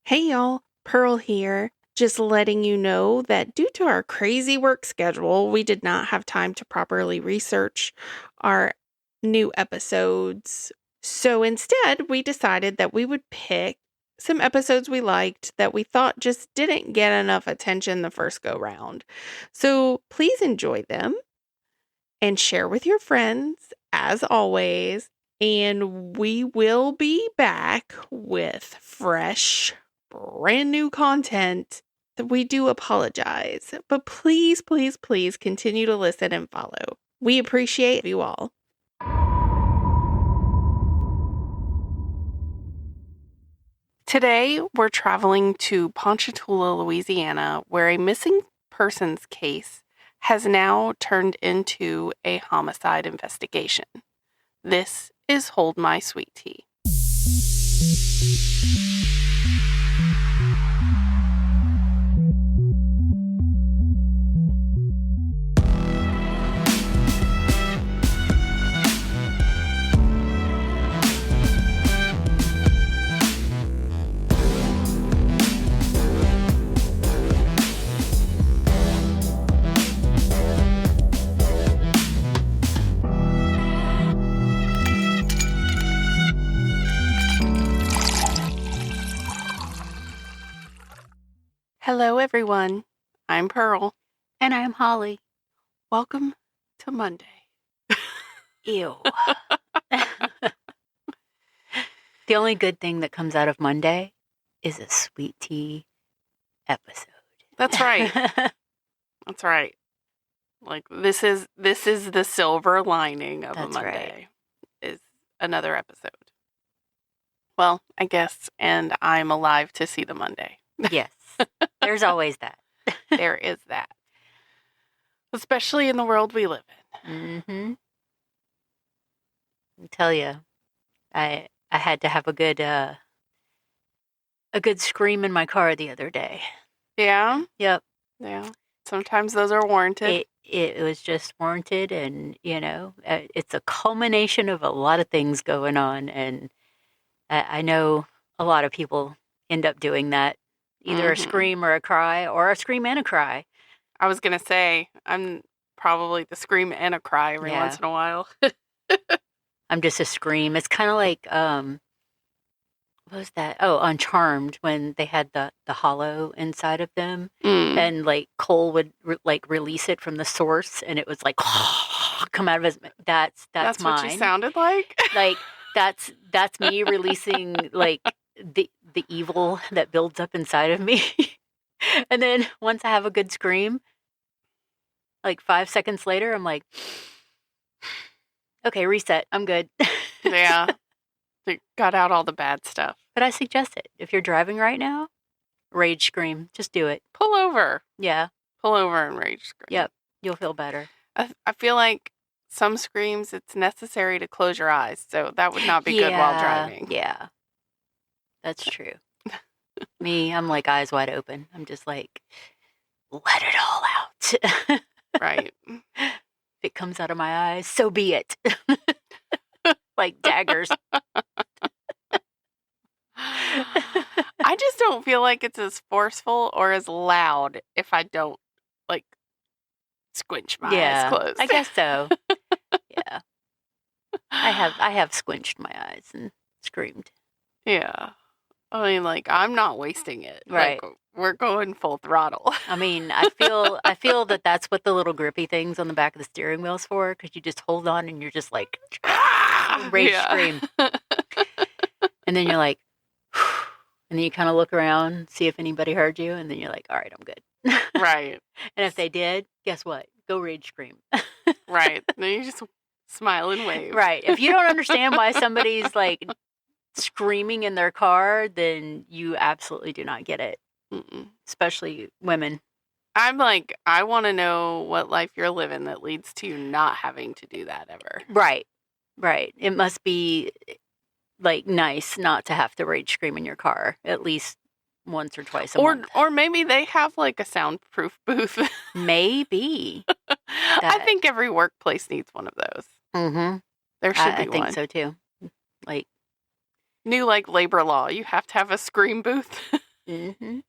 Hey y'all, Pearl here. Just letting you know that due to our crazy work schedule, we did not have time to properly research our new episodes. So instead, we decided that we would pick some episodes we liked that we thought just didn't get enough attention the first go round. So please enjoy them and share with your friends as always. And we will be back with fresh, brand new content. We do apologize, but please, please, please continue to listen and follow. We appreciate you all. Today, we're traveling to Ponchatoula, Louisiana, where a missing persons case has now turned into a homicide investigation. This is Hold My Sweet Tea. Hello, everyone. I'm Pearl. And I'm Holly. Welcome to Monday. Ew. The only good thing that comes out of Monday is a sweet tea episode. That's right. That's right. Like this is the silver lining of a Monday. Right. Is another episode. Well, I guess, and I'm alive to see the Monday. Yes. There's always that. There is that. Especially in the world we live in. Mm-hmm. I tell you, I had to have a good scream in my car the other day. Yeah? Yep. Yeah. Sometimes those are warranted. It was just warranted, and, it's a culmination of a lot of things going on, and I know a lot of people end up doing that. Either a scream or a cry, or a scream and a cry. I was going to say, I'm probably the scream and a cry every once in a while. I'm just a scream. It's kind of like, what was that? Oh, on Charmed, when they had the hollow inside of them. And, like, Cole would, release it from the source, and it was, like, come out of his... That's mine. That's what you sounded like? Like, that's me releasing, like... the evil that builds up inside of me. And then once I have a good scream, like 5 seconds later, I'm like, okay, reset. I'm good. Yeah. They got out all the bad stuff. But I suggest it. If you're driving right now, rage scream. Just do it. Pull over. Yeah. Pull over and rage scream. Yep. You'll feel better. I feel like some screams, it's necessary to close your eyes. So that would not be good while driving. Yeah. That's true. Me, I'm like eyes wide open. I'm just like, let it all out. Right. If it comes out of my eyes, so be it. Like daggers. I just don't feel like it's as forceful or as loud if I don't, like, squinch my eyes closed. I guess so. Yeah. I have squinched my eyes and screamed. Yeah. I mean, like, I'm not wasting it. Right. Like, we're going full throttle. I mean, I feel that that's what the little grippy things on the back of the steering wheel is for, because you just hold on and you're just like, rage scream. And then you're like, and then you kind of look around, see if anybody heard you, and then you're like, all right, I'm good. Right. And if they did, guess what? Go rage scream. Right. Then you just smile and wave. Right. If you don't understand why somebody's like screaming in their car, then you absolutely do not get it. Mm-mm. Especially women. I'm like, I want to know what life you're living that leads to you not having to do that ever. Right. It must be like nice not to have to rage scream in your car at least once or twice a month. Or maybe they have like a soundproof booth. Maybe. I think every workplace needs one of those. Mm-hmm. There should be one. I think so too. Like new, like, labor law. You have to have a scream booth. Mm-hmm.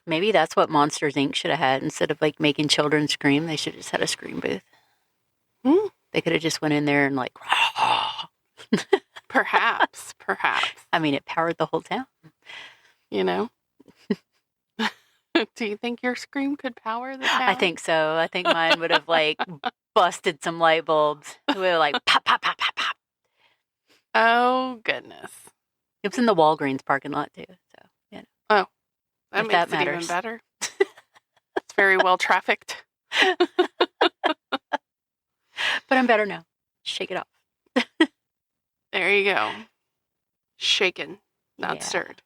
Maybe that's what Monsters Inc. should have had. Instead of like making children scream, they should have just had a scream booth. Hmm. They could have just went in there and like, Perhaps. I mean, it powered the whole town. You know? Do you think your scream could power the town? I think so. I think mine would have like busted some light bulbs. It would have like pop, pop, pop, pop, pop. Oh, goodness. It was in the Walgreens parking lot too. So, yeah. Oh, that If makes that it matters. even better. It's very well trafficked. But I'm better now. Shake it off. There you go. Shaken, not Yeah. stirred.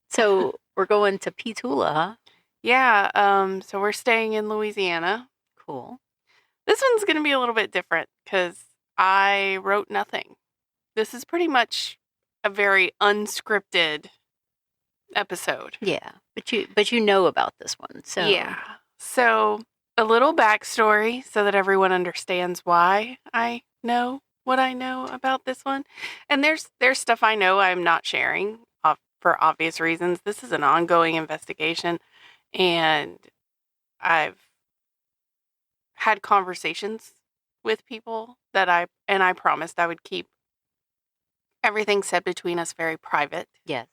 So we're going to Ponchatoula, huh? Yeah, so we're staying in Louisiana. Cool. This one's going to be a little bit different because I wrote nothing. This is pretty much a very unscripted episode. Yeah, but you know about this one, so Yeah. So a little backstory so that everyone understands why I know what I know about this one. And there's stuff I know I'm not sharing for obvious reasons. This is an ongoing investigation, and I've had conversations with people that I promised I would keep everything said between us very private. yes.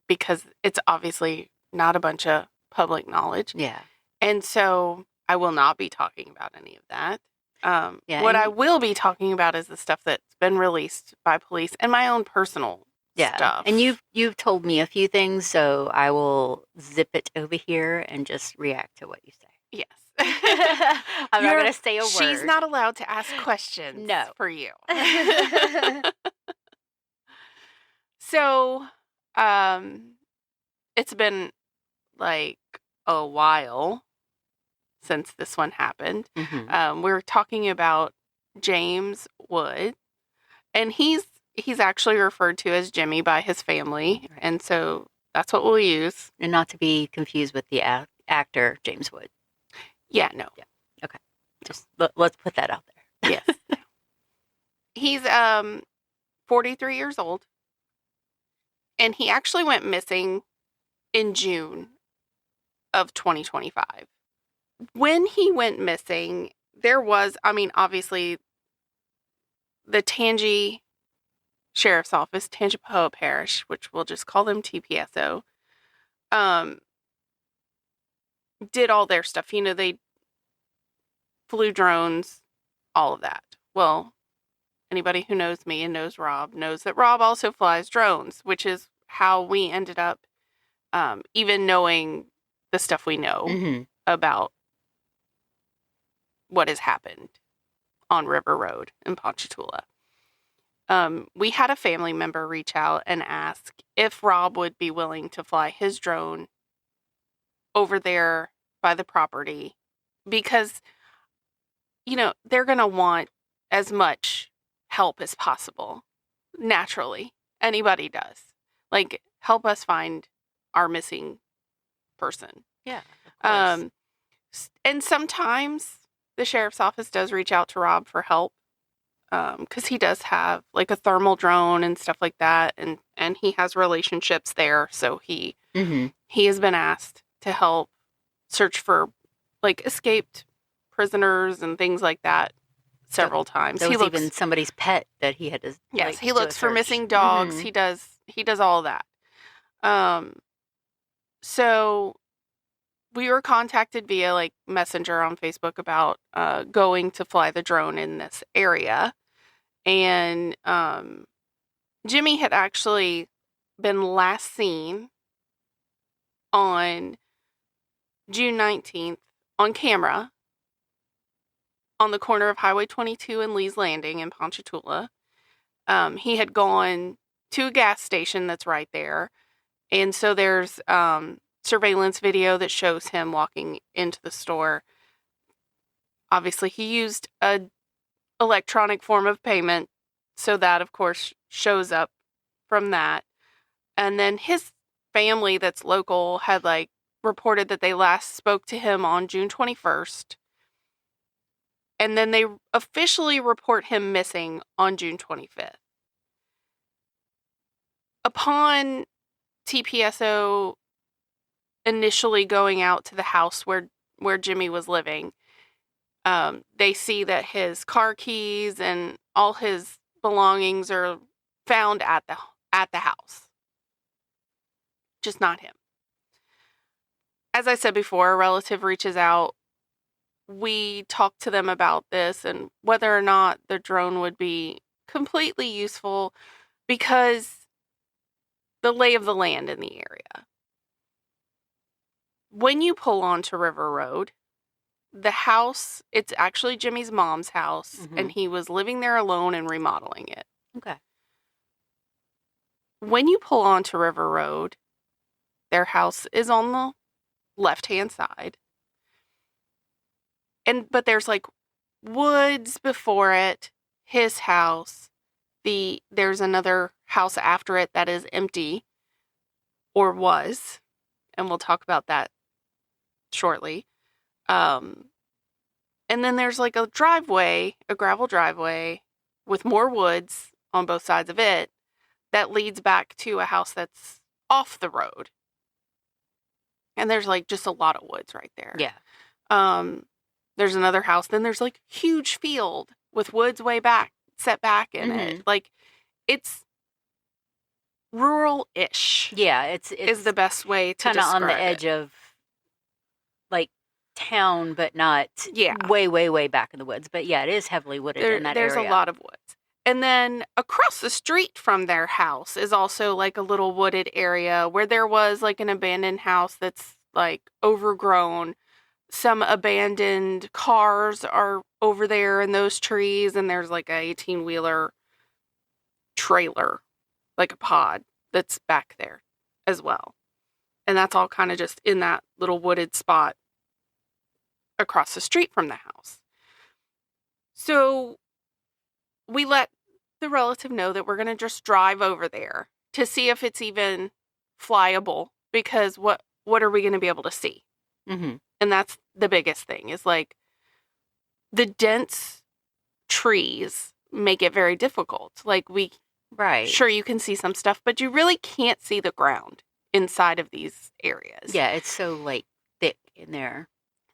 Because it's obviously not a bunch of public knowledge. Yeah. And so I will not be talking about any of that. Yeah, what and- I will be talking about is the stuff that's been released by police and my own personal stuff. And you've told me a few things, so I will zip it over here and just react to what you say. Yes. I'm not going to say a word. She's not allowed to ask questions No. for you. So, it's been like a while since this one happened. Mhm. We're talking about James Wood, and he's actually referred to as Jimmy by his family, Right. and so that's what we'll use. And not to be confused with the actor James Wood. Yeah, no. Yeah. Okay. Just let's put that out there. Yes. He's 43 years old, and he actually went missing in June of 2025. When he went missing, there was, obviously, the Tangi Sheriff's Office, Tangipahoa Parish, which we'll just call them TPSO, did all their stuff. They flew drones, all of that. Well, anybody who knows me and knows Rob knows that Rob also flies drones, which is how we ended up even knowing the stuff we know Mm-hmm. about what has happened on River Road in Ponchatoula. We had a family member reach out and ask if Rob would be willing to fly his drone over there by the property because, they're going to want as much help as possible. Naturally, anybody does. Like, help us find our missing person. Yeah. Of course. And sometimes the sheriff's office does reach out to Rob for help because he does have like a thermal drone and stuff like that, and he has relationships there, so he has been asked to help search for like escaped prisoners and things like that several times. There was even somebody's pet that he had to. Yes, he looks for missing dogs. Mm-hmm. He does all that. So we were contacted via like Messenger on Facebook about going to fly the drone in this area. And Jimmy had actually been last seen on June 19th on camera on the corner of Highway 22 and Lee's Landing in Ponchatoula. He had gone to a gas station that's right there. And so there's surveillance video that shows him walking into the store. Obviously, he used a electronic form of payment, so that, of course, shows up from that. And then his family that's local had, like, reported that they last spoke to him on June 21st. And then they officially report him missing on June 25th. upon TPSO initially going out to the house where Jimmy was living, they see that his car keys and all his belongings are found at the house. Just not him. As I said before, a relative reaches out. We talked to them about this and whether or not the drone would be completely useful because the lay of the land in the area. When you pull onto River Road, the house, it's actually Jimmy's mom's house, and he was living there alone and remodeling it. Okay. When you pull onto River Road, their house is on the left-hand side. But there's like woods before it, his house. There's another house after it that is empty, or was, and we'll talk about that shortly. And then there's like a gravel driveway with more woods on both sides of it that leads back to a house that's off the road. And there's like just a lot of woods right there. Yeah. There's another house. Then there's like huge field with woods way back, set back in it. Like it's rural-ish. Yeah, it's is the best way to kind of describe on the edge of like town, but not way, way, way back in the woods. But yeah, it is heavily wooded in that area. There's a lot of woods. And then across the street from their house is also like a little wooded area where there was like an abandoned house that's like overgrown. Some abandoned cars are over there in those trees, and there's like a 18-wheeler trailer, like a pod, that's back there as well. And that's all kind of just in that little wooded spot across the street from the house. So we let the relative know that we're going to just drive over there to see if it's even flyable, because what are we going to be able to see? And that's the biggest thing, is like the dense trees make it very difficult. Like sure, you can see some stuff, but you really can't see the ground inside of these areas. Yeah, it's so like thick in there.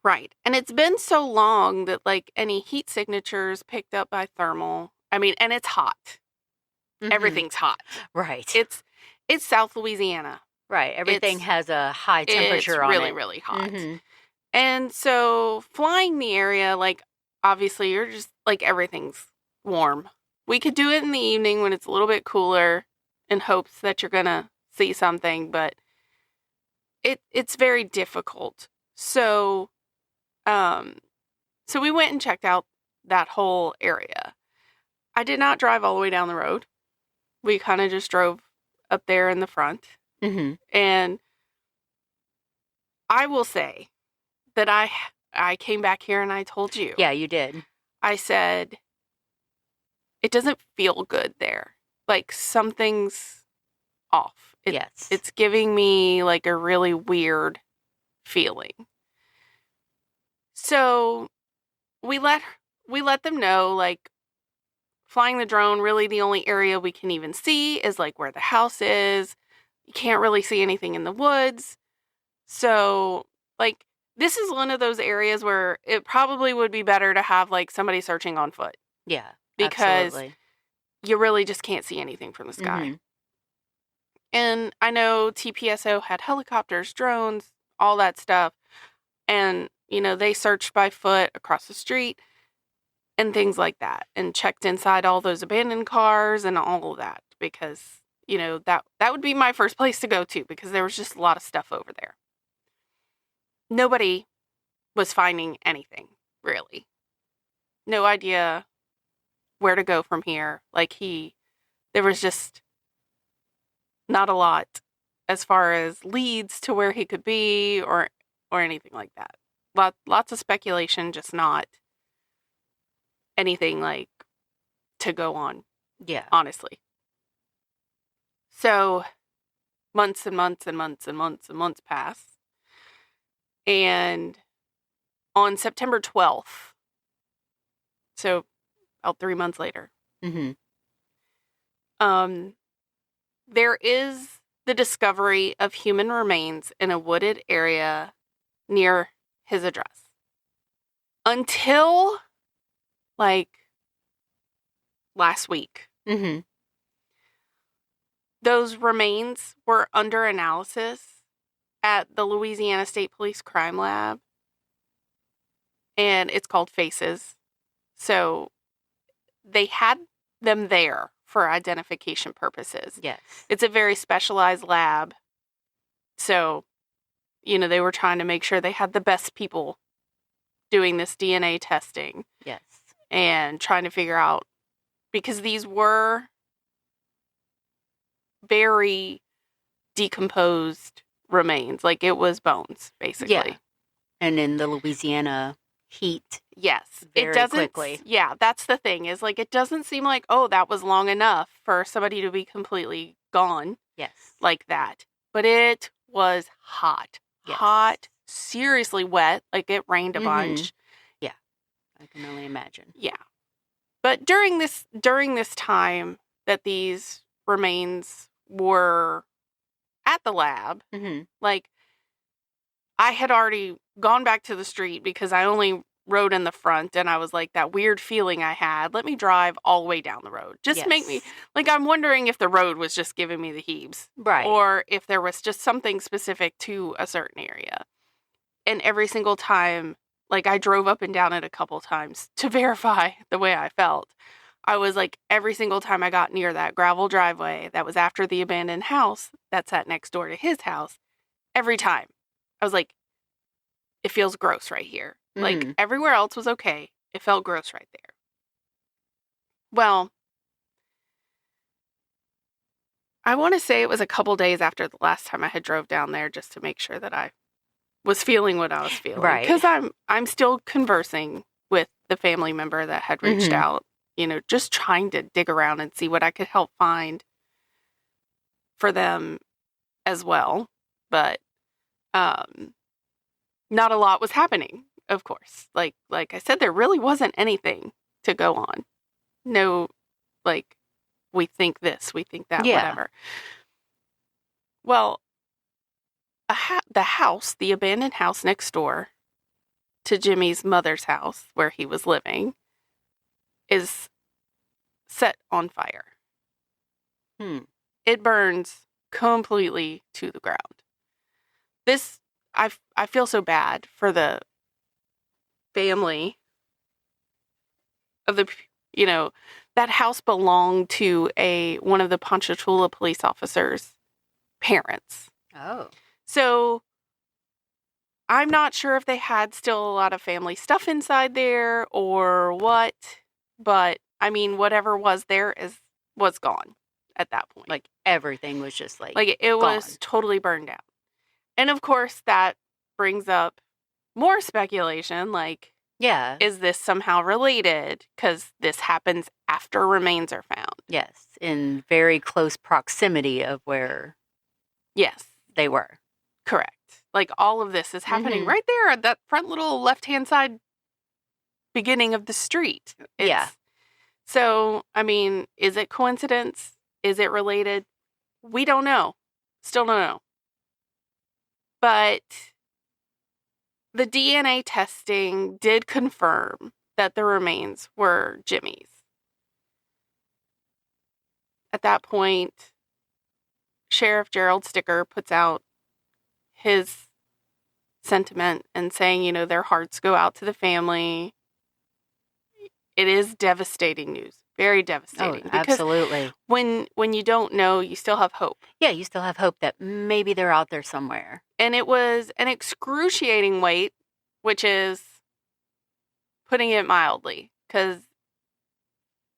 Right. And it's been so long that like any heat signatures picked up by thermal. I mean, and it's hot. Everything's hot. Right. It's South Louisiana. Right. Everything has a high temperature on it. It's really, really hot. And so flying the area, like, obviously you're just, like, everything's warm. We could do it in the evening when it's a little bit cooler in hopes that you're going to see something, but it's very difficult. So we went and checked out that whole area. I did not drive all the way down the road. We kind of just drove up there in the front. And I will say that I came back here and I told you. Yeah, you did. I said, it doesn't feel good there. Like something's off. Yes. It's giving me like a really weird feeling. So we let them know, like, flying the drone, really the only area we can even see is like where the house is. You can't really see anything in the woods. So, like, this is one of those areas where it probably would be better to have, like, somebody searching on foot. Yeah, because absolutely. You really just can't see anything from the sky. And I know TPSO had helicopters, drones, all that stuff. And, you know, they searched by foot across the street and things like that, and checked inside all those abandoned cars and all of that, because, you know, that would be my first place to go to, because there was just a lot of stuff over there. Nobody was finding anything, really. No idea where to go from here. Like, there was just not a lot as far as leads to where he could be or anything like that. Lots of speculation, just not anything like to go on. Yeah. Honestly. So months and months and months and months and months pass. And on September 12th, so about 3 months later, there is the discovery of human remains in a wooded area near his address. Until, like, last week. Mm-hmm. Those remains were under analysis at the Louisiana State Police Crime Lab. And it's called FACES. So they had them there for identification purposes. Yes. It's a very specialized lab. So, they were trying to make sure they had the best people doing this DNA testing. Yes. And trying to figure out, because these were very decomposed remains. Like, it was bones, basically. Yeah. And in the Louisiana heat. Yes. Very it doesn't, quickly. Yeah, that's the thing, is like, it doesn't seem like, oh, that was long enough for somebody to be completely gone. Yes. Like that. But it was hot. Yes. Hot, seriously wet. Like, it rained a bunch. Yeah. I can only imagine. Yeah. But during this time that these remains were at the lab, like, I had already gone back to the street because I only rode in the front, and I was like, that weird feeling I had, let me drive all the way down the road. Just make me, like, I'm wondering if the road was just giving me the heaves. Right. Or if there was just something specific to a certain area. And every single time, like, I drove up and down it a couple times to verify the way I felt. I was like, every single time I got near that gravel driveway that was after the abandoned house that sat next door to his house, every time, I was like, it feels gross right here. Like, everywhere else was okay. It felt gross right there. Well, I want to say it was a couple days after the last time I had drove down there just to make sure that I was feeling what I was feeling. Right. Because I'm still conversing with the family member that had reached out, just trying to dig around and see what I could help find for them as well. But not a lot was happening, of course. Like I said, there really wasn't anything to go on. No, like, we think this, we think that, whatever. Well, the abandoned house next door to Jimmy's mother's house, where he was living, is set on fire. It burns completely to the ground. This, I feel so bad for the family of the, that house belonged to one of the Ponchatoula police officers' parents. Oh. So I'm not sure if they had still a lot of family stuff inside there or what, but I mean, whatever was there was gone at that point. Like, everything was just like it gone. was totally burned out. And of course that brings up more speculation, like, yeah, is this somehow related? Because this happens after remains are found. Yes, in very close proximity of where they were. Correct. Like, all of this is happening right there at that front little left-hand side beginning of the street. So, I mean, is it coincidence? Is it related? We don't know. Still don't know. But the DNA testing did confirm that the remains were Jimmy's. At that point, Sheriff Gerald Sticker puts out his sentiment and saying, their hearts go out to the family. It is devastating news. Very devastating. Oh, absolutely. Because when you don't know, you still have hope. Yeah, you still have hope that maybe they're out there somewhere. And it was an excruciating wait, which is putting it mildly, because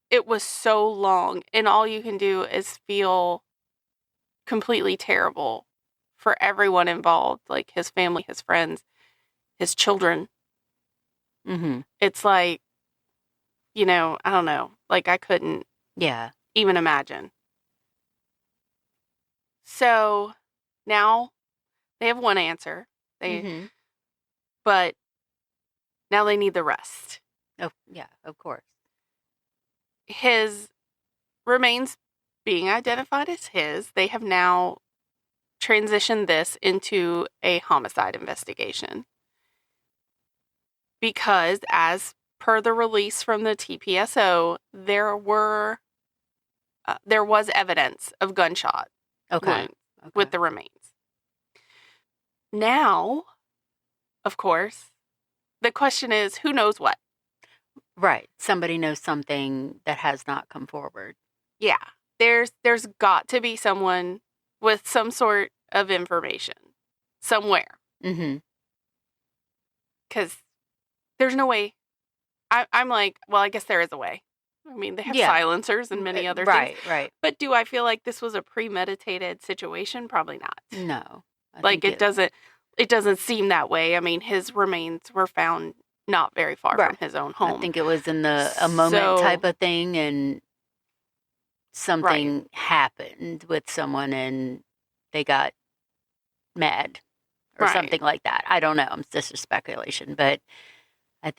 it was so long, and all you can do is feel completely terrible for everyone involved, like his family, his friends, his children. It's like, I don't know, like, I couldn't even imagine. So now they have one answer, but now they need the rest. Oh, yeah, of course. His remains being identified as his. They have now transitioned this into a homicide investigation. Because, as per the release from the TPSO, there was evidence of gunshot wounds with the remains. Now, of course, the question is, who knows what? Right. Somebody knows something that has not come forward. Yeah. There's got to be someone with some sort of information somewhere. Mm-hmm. Because there's no way. I'm like, well, I guess there is a way. I mean, they have silencers and many other things. Right. But do I feel like this was a premeditated situation? Probably not. No. It doesn't seem that way. I mean, his remains were found not very far from his own home. I think it was in a moment type of thing, and something happened with someone and they got mad or something like that. I don't know. It's just a speculation, but I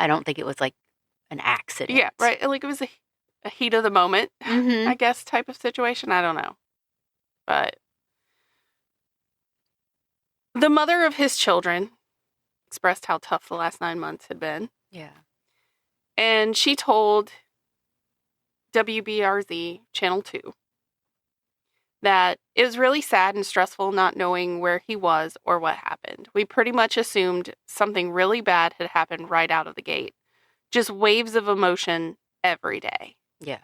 don't think it was like an accident. Yeah, right. Like it was a heat of the moment, I guess, type of situation. I don't know. But the mother of his children expressed how tough the last 9 months had been. Yeah. And she told WBRZ Channel 2 that it was really sad and stressful not knowing where he was or what happened. We pretty much assumed something really bad had happened right out of the gate. Just waves of emotion every day. Yeah.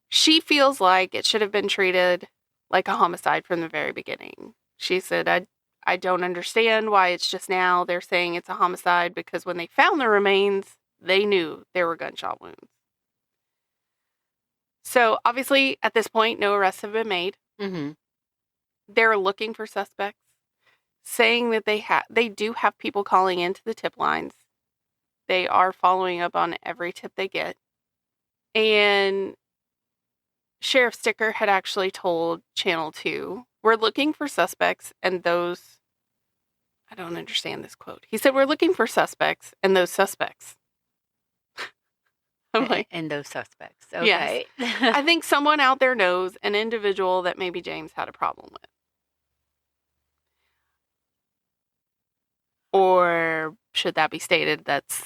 She feels like it should have been treated like a homicide from the very beginning. She said, I don't understand why it's just now they're saying it's a homicide, because when they found the remains, they knew there were gunshot wounds. So, obviously, at this point, no arrests have been made. Mm-hmm. They're looking for suspects, saying that they do have people calling into the tip lines. They are following up on every tip they get. And Sheriff Sticker had actually told Channel 2, we're looking for suspects and those... I don't understand this quote. He said, we're looking for suspects and those suspects. I'm like... And those suspects. Okay. Yes. I think someone out there knows an individual that maybe James had a problem with. Or should that be stated, that's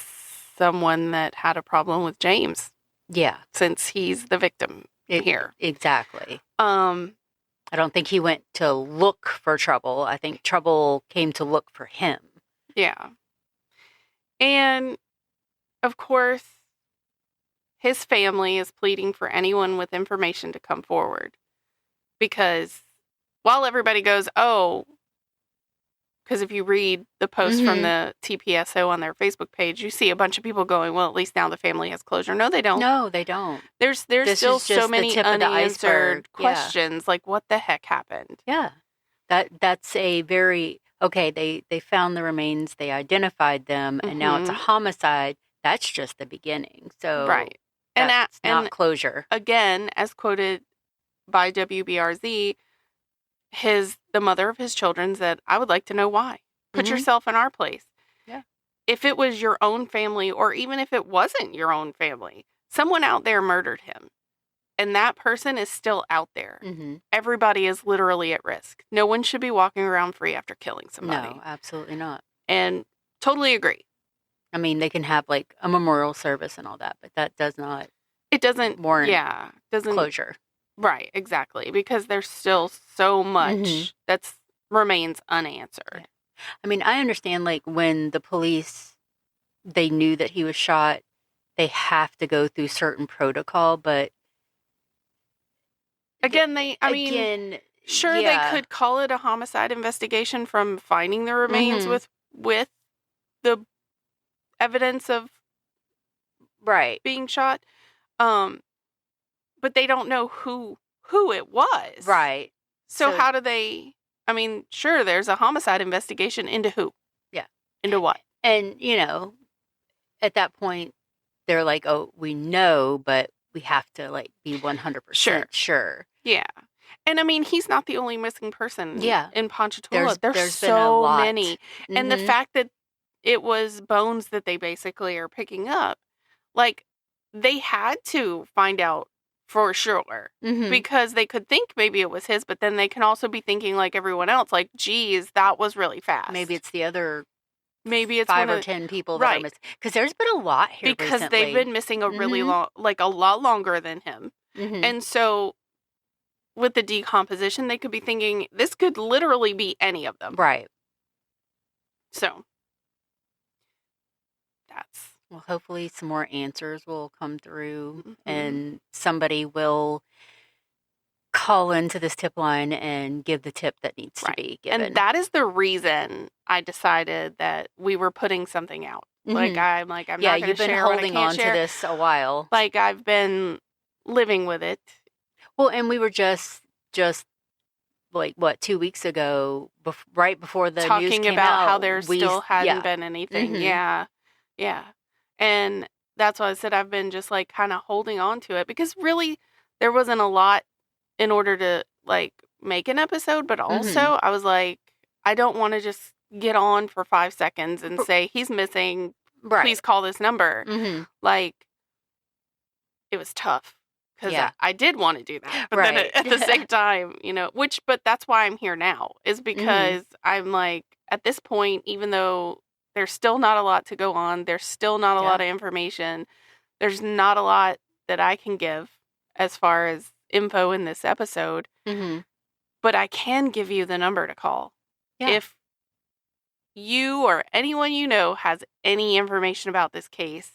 someone that had a problem with James? Yeah. Since he's the victim here. Exactly. I don't think he went to look for trouble. I think trouble came to look for him. Yeah. And, of course, his family is pleading for anyone with information to come forward. Because while everybody goes, oh, because if you read the post from the TPSO on their Facebook page, you see a bunch of people going, well, at least now the family has closure. No, they don't. No, they don't. There's still so many unanswered questions, like what the heck happened? Yeah. That's a very... Okay, they found the remains, they identified them, and now it's a homicide. That's just the beginning. So that's not closure. Again, as quoted by WBRZ, the mother of his children said, I would like to know why. Put yourself in our place. Yeah. If it was your own family, or even if it wasn't your own family, someone out there murdered him. And that person is still out there. Mm-hmm. Everybody is literally at risk. No one should be walking around free after killing somebody. No, absolutely not. And totally agree. I mean, they can have like a memorial service and all that, but that does not... It doesn't warrant closure. Right, exactly. Because there's still so much that remains unanswered. Yeah. I mean, I understand like when the police, they knew that he was shot, they have to go through certain protocol, but... Again, they could call it a homicide investigation from finding the remains with the evidence of being shot. But they don't know who it was. Right. So how do they... I mean, sure, there's a homicide investigation into who? Yeah. Into what? And, at that point, they're like, oh, we know, but we have to, like, be 100% sure. Yeah. And, I mean, he's not the only missing person in Ponchatoula. There's so many. And the fact that it was bones that they basically are picking up, like, they had to find out for sure because they could think maybe it was his, but then they can also be thinking like everyone else, like, geez, that was really fast. Maybe it's the other maybe it's 5 or 10 people that are missing. Because there's been a lot here because recently. they've been missing a really long, like a lot longer than him. And so with the decomposition, they could be thinking this could literally be any of them. Right. So that's... Well, hopefully some more answers will come through and somebody will call into this tip line and give the tip that needs to be given. And that is the reason I decided that we were putting something out. Like, I'm not going to share what I can't share. Yeah, you've been holding on to this a while. Like, I've been living with it. Well, and we were just like, what, 2 weeks ago, right before the news came out. Talking about how there still hadn't been anything. Yeah. Yeah. And that's why I said I've been just, like, kind of holding on to it. Because really, there wasn't a lot in order to, like, make an episode. But also, I was like, I don't want to just get on for 5 seconds and say, he's missing. Right. Please call this number. Like, it was tough. Because I did want to do that. But then at the same time, but that's why I'm here now. Is because I'm like, at this point, even though there's still not a lot to go on, there's still not a lot of information, there's not a lot that I can give as far as info in this episode. But I can give you the number to call. Yeah. If you or anyone you know has any information about this case,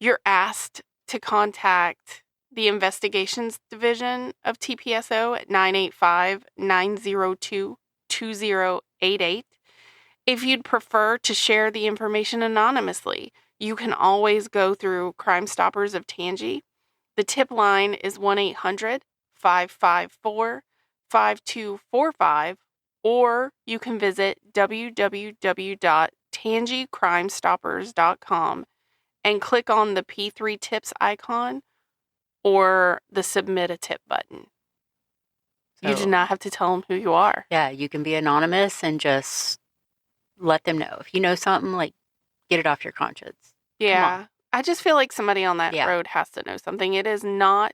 you're asked to contact the Investigations Division of TPSO at 985-902-2088. If you'd prefer to share the information anonymously, you can always go through Crime Stoppers of Tangi. The tip line is 1-800-554-5245, or you can visit www.tangicrimestoppers.com and click on the P3 Tips icon or the Submit a Tip button. So, you do not have to tell them who you are. Yeah, you can be anonymous and just let them know. If you know something, like, get it off your conscience. Yeah. I just feel like somebody on that road has to know something. It is not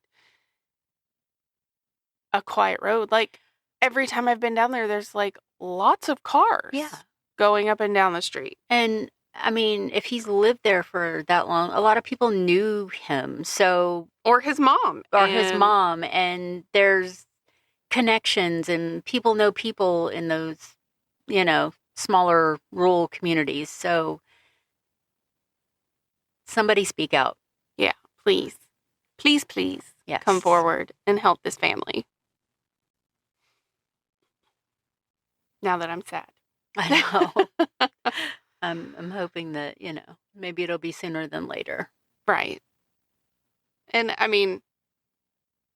a quiet road. Like, every time I've been down there, there's, like, lots of cars going up and down the street. And I mean, if he's lived there for that long, a lot of people knew him. So, or his mom. And there's connections, and people know people in those, smaller rural communities. So somebody speak out. Yeah, please. Please, come forward and help this family. Now that I'm sad. I know. I'm hoping that, maybe it'll be sooner than later. Right. And I mean,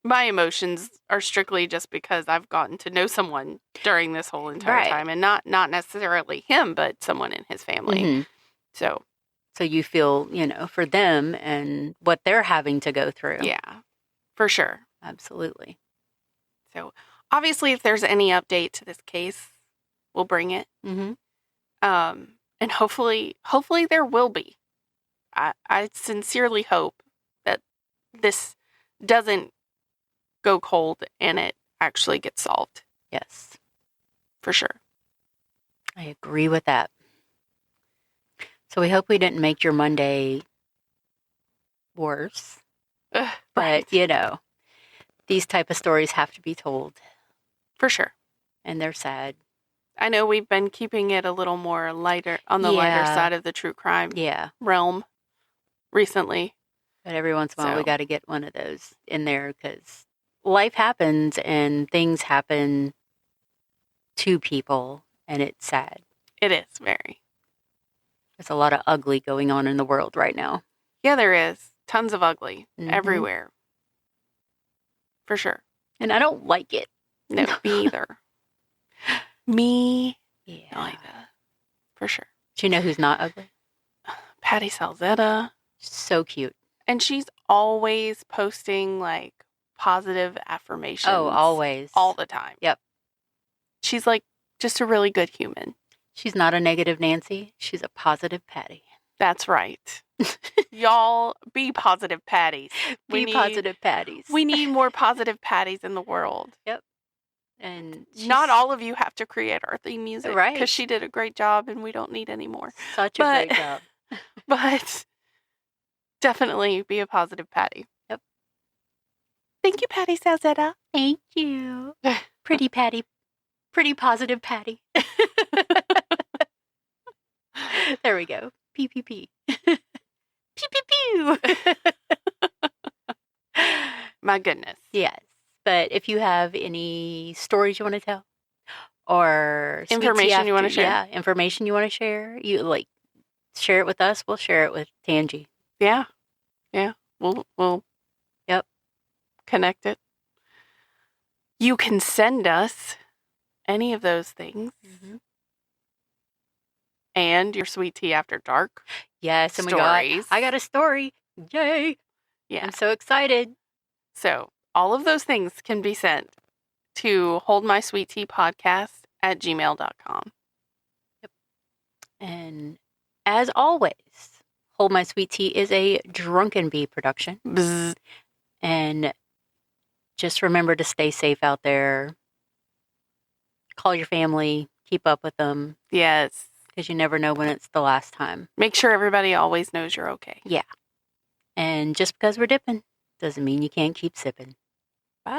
my emotions are strictly just because I've gotten to know someone during this whole entire time, and not necessarily him, but someone in his family. So you feel, for them and what they're having to go through. Yeah, for sure. Absolutely. So obviously, if there's any update to this case, we'll bring it. And hopefully there will be. I sincerely hope that this doesn't go cold and it actually gets solved. Yes. For sure. I agree with that. So we hope we didn't make your Monday worse. But, these type of stories have to be told. For sure. And they're sad. I know we've been keeping it a little more lighter, on the lighter side of the true crime realm recently. But every once in a while, we got to get one of those in there because life happens and things happen to people, and it's sad. It is, very. There's a lot of ugly going on in the world right now. Yeah, there is. Tons of ugly everywhere. For sure. And I don't like it. No, me either. Me neither. For sure. Do you know who's not ugly? Patty Salzetta. So cute. And she's always posting, like, positive affirmations. Oh, always. All the time. Yep. She's, like, just a really good human. She's not a negative Nancy. She's a positive Patty. That's right. Y'all, be positive Patties. Positive Patties. We need more positive Patties in the world. Yep. And not all of you have to create our theme music. Right. Because she did a great job and we don't need any more. Such a great job. But definitely be a positive Patty. Yep. Thank you, Patty Salzetta. Thank you. Pretty Patty. Pretty positive Patty. There we go. PPP. Pew, pew, pew. My goodness. Yes. But if you have any stories you want to tell or information you want to share. Yeah, information you want to share, you share it with us. We'll share it with Tangi. Yeah. Yeah. We'll Yep. Connect it. You can send us any of those things. Mm-hmm. And your sweet tea after dark. Yes, and stories. I got a story. Yay. Yeah. I'm so excited. So all of those things can be sent to holdmysweetteapodcast@gmail.com. Yep. And as always, Hold My Sweet Tea is a Drunken Bee production. Bzz. And just remember to stay safe out there. Call your family. Keep up with them. Yes. Because you never know when it's the last time. Make sure everybody always knows you're okay. Yeah. And just because we're dipping doesn't mean you can't keep sipping. Bye.